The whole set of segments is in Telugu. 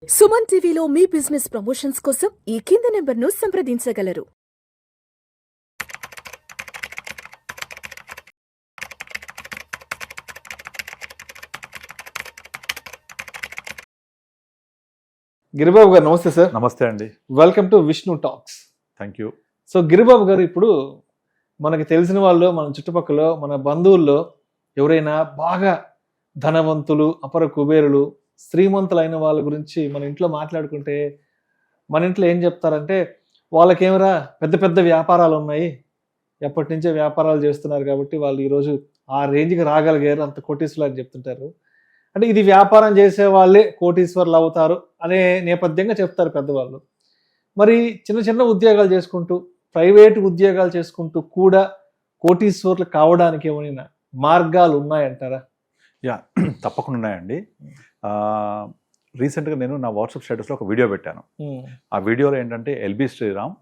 సుమన్ టీవీలో మీ బిజినెస్ ప్రమోషన్స్ కోసం ఈ కింది నెంబర్ను సంప్రదించగలరు. గిరిబాబు గారు నమస్తే సార్. నమస్తే అండి. Welcome to Vishnu talks. Thank you. So Giribabu గారు, ఇప్పుడు మనకి తెలిసిన వాళ్ళు, మన చుట్టుపక్కల, మన బంధువుల్లో ఎవరైనా బాగా ధనవంతులు, అపర కుబేరులు, శ్రీమంతులైన వాళ్ళ గురించి మన ఇంట్లో మాట్లాడుకుంటే మన ఇంట్లో ఏం చెప్తారంటే, వాళ్ళకేమరా పెద్ద పెద్ద వ్యాపారాలు ఉన్నాయి, ఎప్పటి నుంచే వ్యాపారాలు చేస్తున్నారు కాబట్టి వాళ్ళు ఈరోజు ఆ రేంజ్కి రాగలిగారు, అంత కోటీశ్వరులు అని చెప్తుంటారు. అంటే ఇది వ్యాపారం చేసే వాళ్ళే కోటీశ్వరులు అవుతారు అనే నేపథ్యంగా చెప్తారు పెద్దవాళ్ళు. మరి చిన్న చిన్న ఉద్యోగాలు చేసుకుంటూ, ప్రైవేట్ ఉద్యోగాలు చేసుకుంటూ కూడా కోటీశ్వరులు కావడానికి ఏమైనా మార్గాలు ఉన్నాయంటారా? యా, తప్పకుండా ఉన్నాయండి. రీసెంట్గా నేను నా వాట్సాప్ స్టేటస్లో ఒక వీడియో పెట్టాను. ఆ వీడియోలో ఏంటంటే ఎల్బి శ్రీరామ్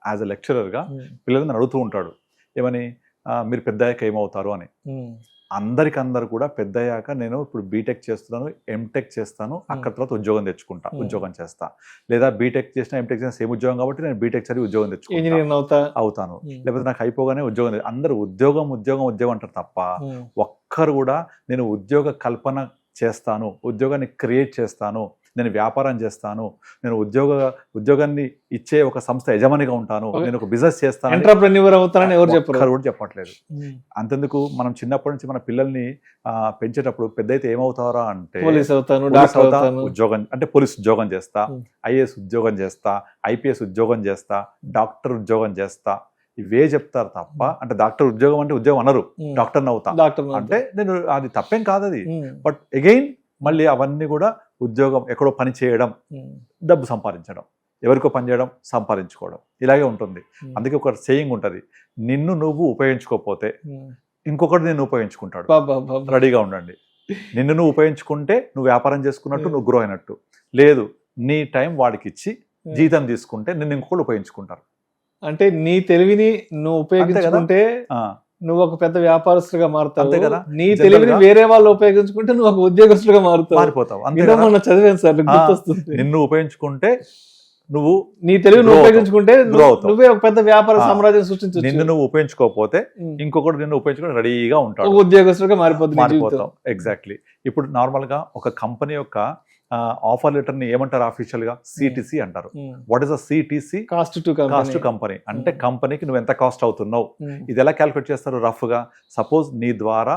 యాజ్ అ లెక్చరర్గా పిల్లలను అడుగుతూ ఉంటాడు, ఏమని మీరు పెద్దయ్యాక ఏమవుతారు అని. అందరు కూడా పెద్దయ్యాక నేను ఇప్పుడు బీటెక్ చేస్తున్నాను, ఎంటెక్ చేస్తాను, అక్కడ తర్వాత ఉద్యోగం తెచ్చుకుంటా, ఉద్యోగం చేస్తా, లేదా బీటెక్ చేసిన ఎంటెక్ చేసిన సేమ్ ఉద్యోగం కాబట్టి నేను బీటెక్ చదివి ఉద్యోగం తెచ్చుకుంటా అవుతాను, లేకపోతే నాకు అయిపోగానే ఉద్యోగం. అందరూ ఉద్యోగం ఉద్యోగం ఉద్యోగం అంటారు తప్ప ఒక్కరు కూడా నేను ఉద్యోగ కల్పన చేస్తాను, ఉద్యోగాన్ని క్రియేట్ చేస్తాను, నేను వ్యాపారం చేస్తాను, నేను ఉద్యోగాన్ని ఇచ్చే ఒక సంస్థ యజమానిగా ఉంటాను, నేను ఒక బిజినెస్ చేస్తాను, ఎంటర్‌ప్రెన్యూర్ అవుతానని ఎవరు కూడా చెప్పట్లేదు. అంతెందుకు మనం చిన్నప్పటి నుంచి మన పిల్లల్ని పెంచేటప్పుడు పెద్ద అయితే ఏమవుతారా అంటే, ఉద్యోగం అంటే పోలీస్ ఉద్యోగం చేస్తా, ఐఏఎస్ ఉద్యోగం చేస్తా, ఐపీఎస్ ఉద్యోగం చేస్తా, డాక్టర్ ఉద్యోగం చేస్తా, ఇవే చెప్తారు తప్ప, అంటే డాక్టర్ ఉద్యోగం అంటే ఉద్యోగం అనరు, డాక్టర్ అవుతా అంటే నేను, అది తప్పేం కాదు అది. బట్ అగైన్ మళ్ళీ అవన్నీ కూడా ఉద్యోగం, ఎక్కడో పని చేయడం, డబ్బు సంపాదించడం, ఎవరికో పని చేయడం, సంపాదించుకోవడం, ఇలాగే ఉంటుంది. అందుకే ఒక సేయింగ్ ఉంటుంది, నిన్ను నువ్వు ఉపయోగించుకోకపోతే ఇంకొకటి నిన్ను ఉపయోగించుకుంటాడు. రెడీగా ఉండండి. నిన్ను నువ్వు ఉపయోగించుకుంటే నువ్వు వ్యాపారం చేసుకున్నట్టు, నువ్వు గ్రో అయినట్టు. లేదు, నీ టైం వాడికి ఇచ్చి జీతం తీసుకుంటే నిన్ను ఇంకొకటి ఉపయోగించుకుంటారు. అంటే నీ తెలివిని నువ్వు ఉపయోగించుకుంటే నువ్వు ఒక పెద్ద వ్యాపారస్తులుగా మారుతావు కదా. నీ తెలివిని వేరే వాళ్ళు ఉపయోగించుకుంటే నువ్వు ఒక ఉద్యోగస్తులుగా మారిపోతావు. చదివాను సార్, నిన్ను ఉపయోగించుకుంటే నువ్వు, నీ తెలివిని ఉపయోగించుకుంటే నువ్వే ఒక పెద్ద వ్యాపార సామ్రాజ్యం సృష్టించు. నిన్ను నువ్వు ఉపయోగించుకోకపోతే ఇంకొకటి నిన్ను ఉపయోగించుకుని రెడీగా ఉంటాడు, ఉద్యోగస్తులుగా మారిపోతావు. ఎగ్జాక్ట్లీ. ఇప్పుడు నార్మల్ గా ఒక కంపెనీ యొక్క ఆఫర్ లెటర్ ని ఏమంటారు ఆఫీషియల్ గా? సిటిసి అంటారు. What is the CTC? Cost to company. అంటే కంపెనీకి నువ్వు ఎంత కాస్ట్ అవుతున్నావు. ఇది ఎలా క్యాలిక్యులేట్ చేస్తారు? రఫ్ గా, సపోజ్ నీ ద్వారా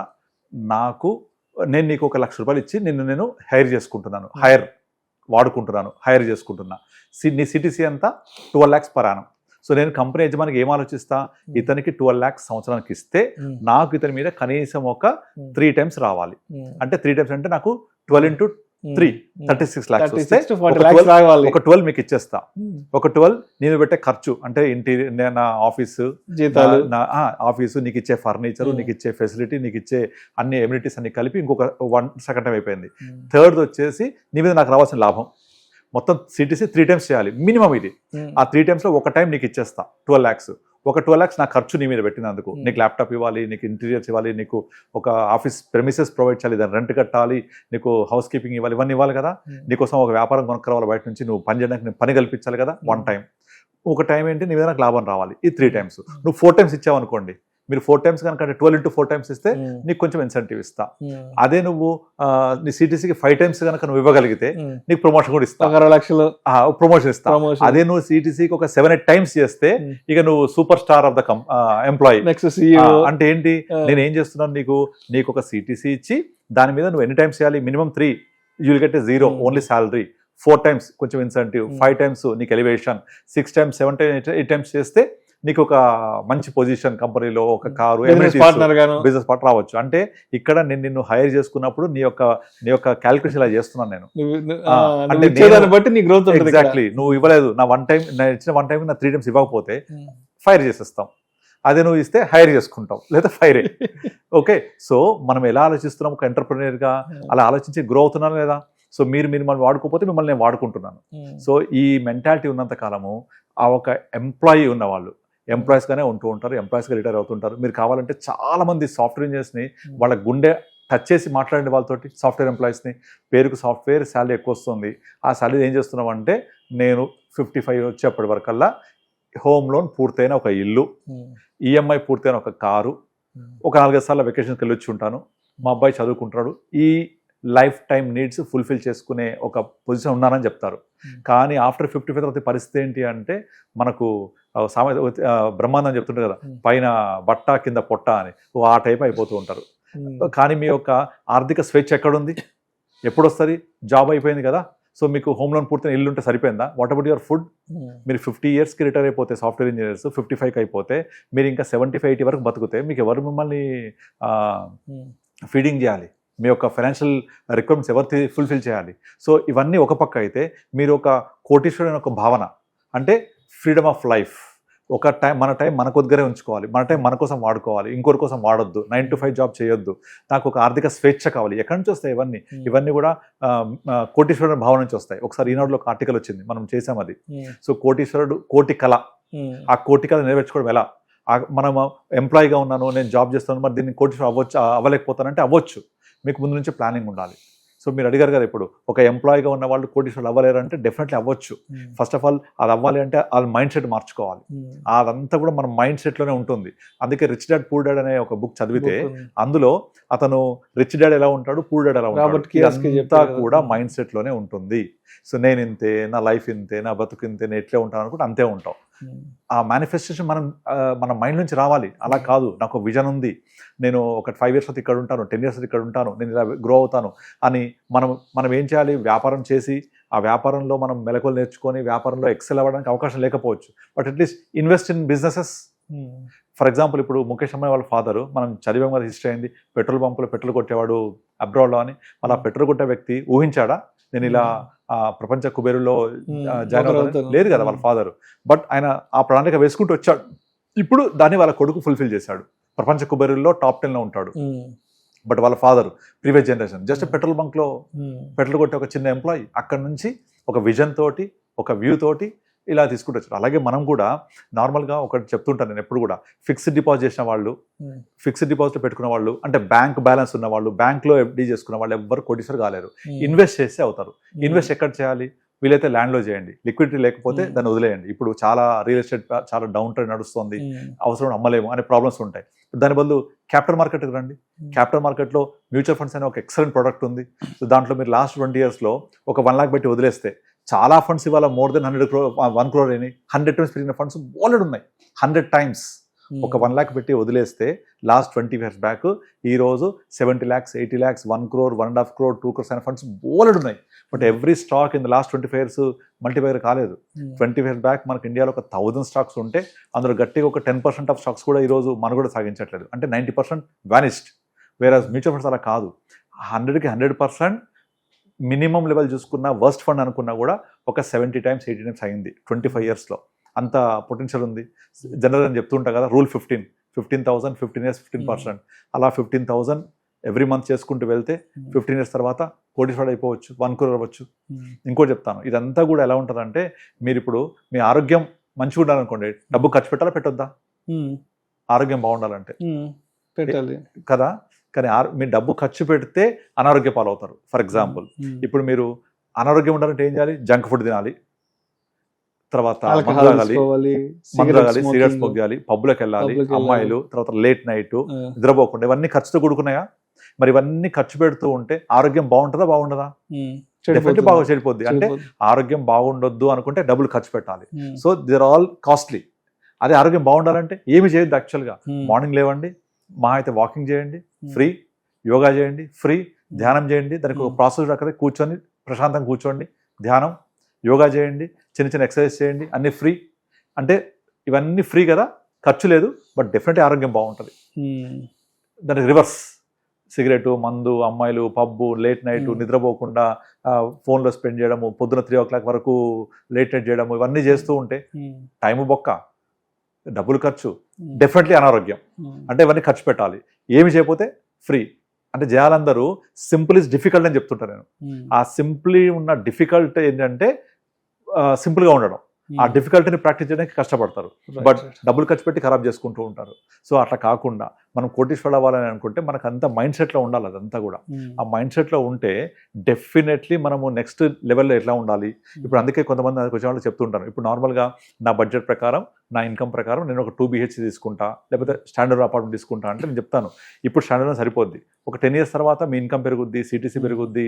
నేను నీకు ₹1,00,000 ఇచ్చి నేను హైర్ చేసుకుంటున్నాను, హైర్ చేసుకుంటున్నా. నీ సిటిసి అంతా 12 lakhs per annum. సో నేను కంపెనీ యజమానికి ఏం ఆలోచిస్తా, ఇతనికి 12 lakhs సంవత్సరానికి ఇస్తే నాకు ఇతని మీద కనీసం ఒక 3 times రావాలి. అంటే 3 times అంటే నాకు 12 into 3 36 lakhs వస్తే ఒక 12 మీకు ఇచ్చేస్తా. ఒక 12 నేను పెట్టే ఖర్చు, అంటే ఇంటీరియర్, నా ఆఫీసు, నీకు ఇచ్చే ఫర్నిచర్, నీకు ఇచ్చే ఫెసిలిటీ, నీకు ఇచ్చే అన్ని ఎమ్యూనిటీస్ అన్ని కలిపి ఇంకొక 1 టైం అయిపోయింది. థర్డ్ వచ్చేసి నీ మీద నాకు రావాల్సిన లాభం. మొత్తం సిటీసీ 3 times చేయాలి మినిమం. ఇది ఆ 3 times లో ఒక టైం నీకు ఇచ్చేస్తా 12 lakhs. ఒక 12 lakhs నా ఖర్చు నీ మీద పెట్టినందుకు. నీకు ల్యాప్టాప్ ఇవ్వాలి, నీకు ఇంటీరియర్స్ ఇవ్వాలి, నీకు ఒక ఆఫీస్ ప్రెమిసెస్ ప్రొవైడ్ చేయాలి, దాన్ని రెంట్ కట్టాలి, నీకు హౌస్ కీపింగ్ ఇవ్వాలి, ఇవన్నీ ఇవ్వాలి కదా. నీకోసం ఒక వ్యాపారం కొనుక్కరావాలి బయట నుంచి, నువ్వు పని చేయడానికి నేను పని కల్పించాలి కదా. 1 time. ఒక టైం ఏంటి, నీ మీద నాకు లాభం రావాలి. ఈ 3 times. నువ్వు 4 times ఇచ్చావు అనుకోండి, మీరు 4 times కనుక 12 into 4 times ఇస్తే నీకు కొంచెం ఇన్సెంటివ్ ఇస్తా. అదే నువ్వు నీ సిటీసీకి 5 times కనుక నువ్వు ఇవ్వగలిగితే నీకు ప్రమోషన్ కూడా ఇస్తా, 1 లక్షలు ప్రమోషన్ ఇస్తా. అదే నువ్వు సిటీసీకి ఒక 7-8 times చేస్తే ఇక నువ్వు super star of the employee. అంటే ఏంటి, నేను ఏం చేస్తున్నాను, నీకు ఒక సిటీసీ ఇచ్చి దాని మీద నువ్వు ఎన్ని టైమ్స్ చేయాలి? Minimum 3. You will get a 0 only salary. 4 times కొంచెం ఇన్సెంటివ్, 5 times నీకు ఎలివేషన్, 6 times 7 times 8 times చేస్తే నీకు ఒక మంచి పొజిషన్ కంపెనీలో, ఒక కారు, బిజినెస్ పార్ట్నర్ రావచ్చు. అంటే ఇక్కడ నేను నిన్ను హైర్ చేసుకున్నప్పుడు నీ యొక్క క్యాలిక్యులేషన్ ఇలా చేస్తున్నాను నేను. ఎగ్జాక్ట్లీ. నువ్వు ఇవ్వలేదు, నేను ఇచ్చిన 1 time నా 3 times ఇవ్వకపోతే ఫైర్ చేసేస్తాం. అదే నువ్వు ఇస్తే హైర్ చేసుకుంటావు, లేదా ఫైరే. ఓకే, సో మనం ఎలా ఆలోచిస్తున్నాం ఒక ఎంటర్‌ప్రెన్యూర్ గా, అలా ఆలోచించి గ్రో అవుతున్నాను లేదా? సో మీరు మిమ్మల్ని వాడుకోకపోతే మిమ్మల్ని నేను వాడుకుంటున్నాను. సో ఈ మెంటాలిటీ ఉన్నంత కాలము ఆ ఒక ఎంప్లాయీ ఉన్నవాళ్ళు ఎంప్లాయీస్గానే ఉంటూ ఉంటారు, ఎంప్లాయీస్గా రిటైర్ అవుతుంటారు. మీరు కావాలంటే చాలామంది సాఫ్ట్వేర్ ఇంజనీర్స్ని వాళ్ళ గుండె టచ్ చేసి మాట్లాడండి వాళ్ళతోటి, సాఫ్ట్వేర్ ఎంప్లాయీస్ని. పేరుకు సాఫ్ట్వేర్, శాలరీ ఎక్కువ వస్తుంది. ఆ శాలరీ ఏం చేస్తున్నాం అంటే, నేను 55 వచ్చేప్పటి వరకల్లా హోమ్ లోన్ పూర్తయిన ఒక ఇల్లు, ఈఎంఐ పూర్తయిన ఒక కారు, ఒక 4 సార్లు వెకేషన్కి వెళ్ళి వచ్చి ఉంటాను, మా అబ్బాయి చదువుకుంటున్నాడు, ఈ లైఫ్ టైం నీడ్స్ ఫుల్ఫిల్ చేసుకునే ఒక పొజిషన్ ఉన్నానని చెప్తారు. కానీ ఆఫ్టర్ 55 తర్వాత పరిస్థితి ఏంటి అంటే, మనకు బ్రహ్మాండం చెప్తుంటారు కదా, పైన బట్ట కింద పొట్ట అని, ఆ టైప్ అయిపోతూ ఉంటారు. కానీ మీ యొక్క ఆర్థిక స్వేచ్ఛ ఎక్కడుంది? ఎప్పుడు వస్తుంది? జాబ్ అయిపోయింది కదా, సో మీకు హోమ్ లోన్ పూర్తిన ఇల్లు ఉంటే సరిపోయిందా? What about your food? మీరు 50 ఇయర్స్కి రిటైర్ అయిపోతే సాఫ్ట్వేర్ ఇంజనీర్స్, 55కి అయిపోతే మీరు ఇంకా 75-80 వరకు బతుకుతే మీకు ఎవరు మిమ్మల్ని ఫీడింగ్ చేయాలి? మీ యొక్క ఫైనాన్షియల్ రిక్వైర్మెంట్స్ ఎవరు ఫుల్ఫిల్ చేయాలి? సో ఇవన్నీ ఒక పక్క అయితే, మీరు ఒక కోటీశ్వరుడు అనే ఒక భావన, అంటే ఫ్రీడమ్ ఆఫ్ లైఫ్, ఒక టైం మన టైం మన కొద్దిగానే ఉంచుకోవాలి, మన టైం మన కోసం వాడుకోవాలి, ఇంకొకరి కోసం వాడొద్దు, 9 to 5 జాబ్ చేయొద్దు, నాకు ఒక ఆర్థిక స్వేచ్ఛ కావాలి. ఎక్కడి నుంచి వస్తాయి ఇవన్నీ? ఇవన్నీ కూడా కోటీశ్వరుడు భావన నుంచి వస్తాయి. ఒకసారి ఈనాడులో ఒక ఆర్టికల్ వచ్చింది, మనం చేసాం అది. సో కోటీశ్వరుడు కోటి కళ, ఆ కోటి కళ నెరవేర్చుకోవడం ఎలా? మనం ఎంప్లాయీగా ఉన్నాను, నేను జాబ్ చేస్తాను, మరి దీన్ని కోటీశ్వరుడు అవ్వలేకపోతానంటే అవ్వచ్చు. మీకు ముందు నుంచి ప్లానింగ్ ఉండాలి. సో మీరు అడిగారు కదా, ఇప్పుడు ఒక ఎంప్లాయీగా ఉన్న వాళ్ళు కోటీశ్వరులు అవ్వలేరు అంటే డెఫినెట్లీ అవ్వచ్చు. ఫస్ట్ ఆఫ్ ఆల్ అది అవ్వాలి అంటే వాళ్ళ మైండ్ సెట్ మార్చుకోవాలి. అదంతా కూడా మన మైండ్ సెట్లోనే ఉంటుంది. అందుకే రిచ్ డాడ్ పూర్ డాడ్ అనే ఒక బుక్ చదివితే అందులో అతను రిచ్ డాడ్ ఎలా ఉంటాడు, పూర్ డాడ్ ఎలా ఉంటాడు, అంతా కూడా మైండ్ సెట్లోనే ఉంటుంది. సో నేను ఇంతే, నా లైఫ్ ఇంతే, నా బతుకు ఇంతే, నేను ఎట్లే ఉంటాను అనుకుంటే అంతే ఉంటాం. ఆ మేనిఫెస్టేషన్ మన మైండ్ నుంచి రావాలి. అలా కాదు, నాకు విజన్ ఉంది, నేను ఒక 5 years ఇక్కడ ఉంటాను, 10 years ఇక్కడ ఉంటాను, నేను ఇలా గ్రో అవుతాను అని మనం ఏం చేయాలి? వ్యాపారం చేసి ఆ వ్యాపారంలో మనం మెలకువలు నేర్చుకొని వ్యాపారంలో ఎక్సెల్ అవ్వడానికి అవకాశం లేకపోవచ్చు, but at least invest in businesses. For example, ఇప్పుడు ముఖేష్ అంబానీ వాళ్ళ ఫాదరు, మనం చదివాం కదా హిస్టరీ అయింది, పెట్రోల్ పంపులో పెట్రోల్ కొట్టేవాడు అబ్రాడ్లో అని. అలా పెట్రోల్ కొట్టే వ్యక్తి ఊహించాడా నేను ఇలా ప్రపంచ కుబేరులో జాయిన్ అవుతాను? లేదు కదా వాళ్ళ ఫాదరు. బట్ ఆయన ఆ ప్రణాళిక వేసుకుంటూ వచ్చాడు. ఇప్పుడు దాన్ని వాళ్ళ కొడుకు ఫుల్ఫిల్ చేశాడు. ప్రపంచ కుబేరుల్లో టాప్ 10లో ఉంటాడు. బట్ వాళ్ళ father previous generation just petrol బంక్లో పెట్రోల్ కొట్టే ఒక చిన్న ఎంప్లాయీ, అక్కడ నుంచి ఒక విజన్ తోటి, ఒక వ్యూ తోటి ఇలా తీసుకుంటూ వచ్చారు. అలాగే మనం కూడా నార్మల్గా ఒకటి చెప్తుంటాను నేను ఎప్పుడు కూడా, ఫిక్స్డ్ డిపాజిట్ చేసిన వాళ్ళు, ఫిక్స్డ్ డిపాజిట్ పెట్టుకున్న వాళ్ళు, అంటే బ్యాంక్ బ్యాలెన్స్ ఉన్న వాళ్ళు, బ్యాంక్లో ఎఫ్డీ చేసుకున్న వాళ్ళు ఎవ్వరు కోటీశ్వరు కాలేరు. ఇన్వెస్ట్ చేస్తే అవుతారు. ఇన్వెస్ట్ ఎక్కడ చేయాలి? వీలైతే ల్యాండ్లో చేయండి. లిక్విడిటీ లేకపోతే దాన్ని వదిలేయండి. ఇప్పుడు చాలా రియల్ ఎస్టేట్ చాలా డౌన్ ట్రెండ్ నడుస్తుంది, అవసరం అమ్మలేము అనే ప్రాబ్లమ్స్ ఉంటాయి. దాని బదులు క్యాపిటల్ మార్కెట్కి రండి. క్యాపిటల్ మార్కెట్లో మ్యూచువల్ ఫండ్స్ అనే ఒక ఎక్సలెంట్ ప్రోడక్ట్ ఉంది. సో దాంట్లో మీరు లాస్ట్ 20 yearsలో ఒక 1 lakh పెట్టి వదిలేస్తే చాలా ఫండ్స్ ఇవాళ మోర్ దెన్ 1 crore అయినాయి. 100 times పెరిగిన ఫండ్స్ బోలెడ్ ఉన్నాయి. 100 times ఒక 1 lakh పెట్టి వదిలేస్తే లాస్ట్ 20 years బ్యాక్ ఈరోజు 70 lakhs, 80 lakhs, 1 crore, 1.5 crore, 2 crores అనే ఫండ్స్ బోలెడ్ ఉన్నాయి. But every stock in the last 25 years మల్టీపైర్ కాలేదు. 20 years బ్యాక్ మనకు ఇండియాలో ఒక 1000 stocks ఉంటే అందులో గట్టిగా ఒక 10% ఆఫ్ స్టాక్స్ కూడా ఈరోజు మనం కూడా సాగించట్లేదు. అంటే 90% వానిష్డ్. వేరే మ్యూచువల్ ఫండ్స్ అలా కాదు. 100కి 100% మినిమం లెవెల్ చూసుకున్న వర్స్ట్ ఫండ్ అనుకున్నా కూడా ఒక 70 times, 80 times అయింది 25 yearsలో. అంత పొటెన్షియల్ ఉంది. జనరల్ అని చెప్తుంటా కదా, రూల్ 15,000 15 years 15%. అలా 15,000 ఎవ్రీ మంత్ చేసుకుంటూ వెళ్తే 15 years తర్వాత కోటీశ్వరుడు అయిపోవచ్చు, 1 crore అవ్వచ్చు. ఇంకోటి చెప్తాను, ఇదంతా కూడా ఎలా ఉంటుందంటే, మీరు ఇప్పుడు మీ ఆరోగ్యం మంచిగా ఉండాలనుకోండి, డబ్బు ఖర్చు పెట్టాలా పెట్టొద్దా? ఆరోగ్యం బాగుండాలంటే పెట్టాలి కదా. కానీ మీ డబ్బు ఖర్చు పెడితే అనారోగ్య పాలవుతారు. ఫర్ ఎగ్జాంపుల్, ఇప్పుడు మీరు అనారోగ్యం ఉండాలంటే ఏం చేయాలి? జంక్ ఫుడ్ తినాలి, తర్వాత మందు తాగాలి, సిగరెట్స్ స్మోక్ చేయాలి, పబ్లోకి వెళ్ళాలి, అమ్మాయిలు, తర్వాత లేట్ నైట్ నిద్రపోకుండా, ఇవన్నీ ఖర్చుతో కూడుకున్నాయా? మరి ఇవన్నీ ఖర్చు పెడుతూ ఉంటే ఆరోగ్యం బాగుంటుందా బాగుండదా? డెఫినెట్లీ బాగా చెడిపోద్ది. అంటే ఆరోగ్యం బాగుండొద్దు అనుకుంటే డబ్బులు ఖర్చు పెట్టాలి. So they're all costly. అదే ఆరోగ్యం బాగుండాలంటే ఏమి చేయొద్దు. యాక్చువల్గా మార్నింగ్ లేవండి, మా అయితే వాకింగ్ చేయండి ఫ్రీ, యోగా చేయండి ఫ్రీ, ధ్యానం చేయండి. దానికి ఒక ప్రాసెస్ అక్కడ కూర్చొని ప్రశాంతంగా కూర్చోండి, ధ్యానం యోగా చేయండి, చిన్న చిన్న ఎక్సర్సైజ్ చేయండి, అన్నీ ఫ్రీ. అంటే ఇవన్నీ ఫ్రీ కదా, ఖర్చు లేదు, బట్ డెఫినెట్లీ ఆరోగ్యం బాగుంటుంది. దానికి రివర్స్, సిగరెట్, మందు, అమ్మాయిలు, పబ్బు, లేట్ నైట్, నిద్రపోకుండా ఫోన్లో స్పెండ్ చేయడము, పొద్దున 3 o'clock వరకు లేట్ నైట్ చేయడము, ఇవన్నీ చేస్తూ ఉంటే టైము బొక్క, డబ్బులు ఖర్చు, డెఫినెట్లీ అనారోగ్యం. అంటే ఇవన్నీ ఖర్చు పెట్టాలి. ఏమి చేయకపోతే ఫ్రీ. అంటే జనాలందరూ సింపుల్ ఇస్ డిఫికల్ట్ అని చెప్తుంటారు. నేను ఆ సింప్లీ ఉన్న డిఫికల్ట్ ఏంటంటే సింపుల్గా ఉండడం. ఆ డిఫికల్టీని ప్రాక్టీస్ చేయడానికి కష్టపడతారు, బట్ డబ్బులు ఖర్చు పెట్టి ఖరాబ్ చేసుకుంటూ ఉంటారు. సో అట్లా కాకుండా మనం కోటీశ్వరుడు అవ్వాలని అనుకుంటే మనకు అంత మైండ్ సెట్లో ఉండాలి. అదంతా కూడా ఆ మైండ్ సెట్లో ఉంటే డెఫినెట్లీ మనము నెక్స్ట్ లెవెల్లో ఎట్లా ఉండాలి. ఇప్పుడు అందుకే కొంతమంది వచ్చే వాళ్ళు చెప్తుంటారు, ఇప్పుడు నార్మల్గా నా బడ్జెట్ ప్రకారం, నా ఇన్కమ్ ప్రకారం నేను ఒక 2 BHK తీసుకుంటా, లేకపోతే స్టాండర్డ్ అపార్ట్మెంట్ తీసుకుంటా అంటే నేను చెప్తాను, ఇప్పుడు స్టాండర్డ్ సరిపోద్ది. ఒక 10 years తర్వాత మీ ఇన్కమ్ పెరుగుద్ది, సిటీసీ పెరుగుద్ది,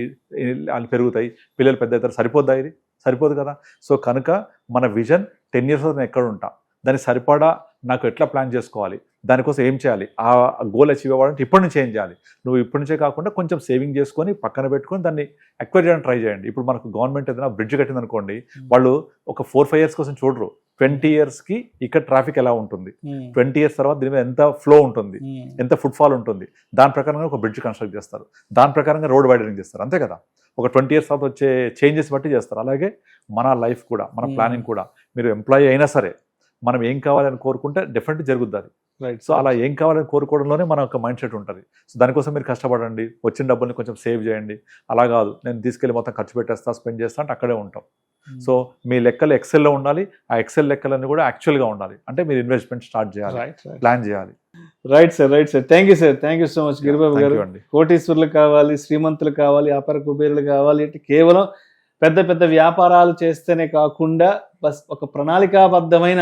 అవి పెరుగుతాయి, పిల్లలు పెద్ద అవుతారు, సరిపోద్దా? ఇది సరిపోదు కదా. సో కనుక మన విజన్ 10 years నేను ఎక్కడ ఉంటా, దానికి సరిపడా నాకు ఎట్లా ప్లాన్ చేసుకోవాలి, దానికోసం ఏం చేయాలి, ఆ గోల్ అచీవ్ అవ్వాలంటే ఇప్పటి నుంచి ఏం చేయాలి. నువ్వు ఇప్పటి నుంచే కాకుండా కొంచెం సేవింగ్ చేసుకొని పక్కన పెట్టుకొని దాన్ని ఎక్వైర్ చేయడానికి ట్రై చేయండి. ఇప్పుడు మనకు గవర్నమెంట్ ఏదైనా బ్రిడ్జ్ కట్టింది అనుకోండి, వాళ్ళు ఒక 4-5 years కోసం చూడరు. 20 yearsకి ఇక్కడ ట్రాఫిక్ ఎలా ఉంటుంది, 20 years తర్వాత దీని మీద ఎంత ఫ్లో ఉంటుంది, ఎంత ఫుట్ఫాల్ ఉంటుంది, దాని ప్రకారంగా ఒక బ్రిడ్జ్ కన్స్ట్రక్ట్ చేస్తారు, దాని ప్రకారంగా రోడ్ వైడనింగ్ చేస్తారు, అంతే కదా. ఒక 20 years తర్వాత వచ్చే చేంజెస్ బట్టి చేస్తారు. అలాగే మన లైఫ్ కూడా, మన ప్లానింగ్ కూడా, మీరు ఎంప్లాయీ అయినా సరే మనం ఏం కావాలని కోరుకుంటే డెఫినెట్లీ జరుగుద్ది అది. రైట్. సో అలా ఏం కావాలని కోరుకోవడంలోనే మన ఒక మైండ్ సెట్ ఉంటుంది. సో దానికోసం మీరు కష్టపడండి, వచ్చిన డబ్బుల్ని కొంచెం సేవ్ చేయండి. అలా కాదు నేను తీసుకెళ్ళి మొత్తం ఖర్చు పెట్టేస్తా, స్పెండ్ చేస్తా అంటే అక్కడే ఉంటాం. సో మీ లెక్కలు ఎక్సెల్లో ఉండాలి, ఆ ఎక్సెల్ లెక్కలన్నీ కూడా యాక్చువల్గా ఉండాలి. అంటే మీరు ఇన్వెస్ట్మెంట్ స్టార్ట్ చేయాలి, ప్లాన్ చేయాలి. Right sir, right sir. Thank you sir, thank you so much Giribabu గారు. అండి. కోటీశ్వరులు కావాలి, శ్రీమంతులు కావాలి, అపర కుబేరులు కావాలి అంటే కేవలం పెద్ద పెద్ద వ్యాపారాలు చేస్తేనే కాకుండా బస్ ఒక ప్రణాళికాబద్ధమైన,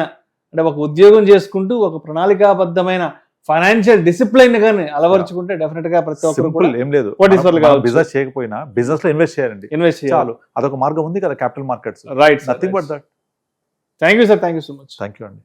అంటే ఒక ఉద్యోగం చేసుకుంటూ ఒక ప్రణాళికాబద్ధమైన ఫైనాన్షియల్ డిసిప్లైన్ గాని అలవర్చుకుంటే డెఫినెట్ గా ప్రతి ఒక్కరు కూడా ఏం లేదు, కోటీశ్వరులు కావచ్చు. బిజినెస్ చేయకపోయినా బిజినెస్ లో ఇన్వెస్ట్ చేయండి, ఇన్వెస్ట్ చేయాలి. చాలు. అదొక మార్గం ఉంది కదా capital markets. Right. Nothing but that. Thank you sir, thank you so much. Thank you అండి.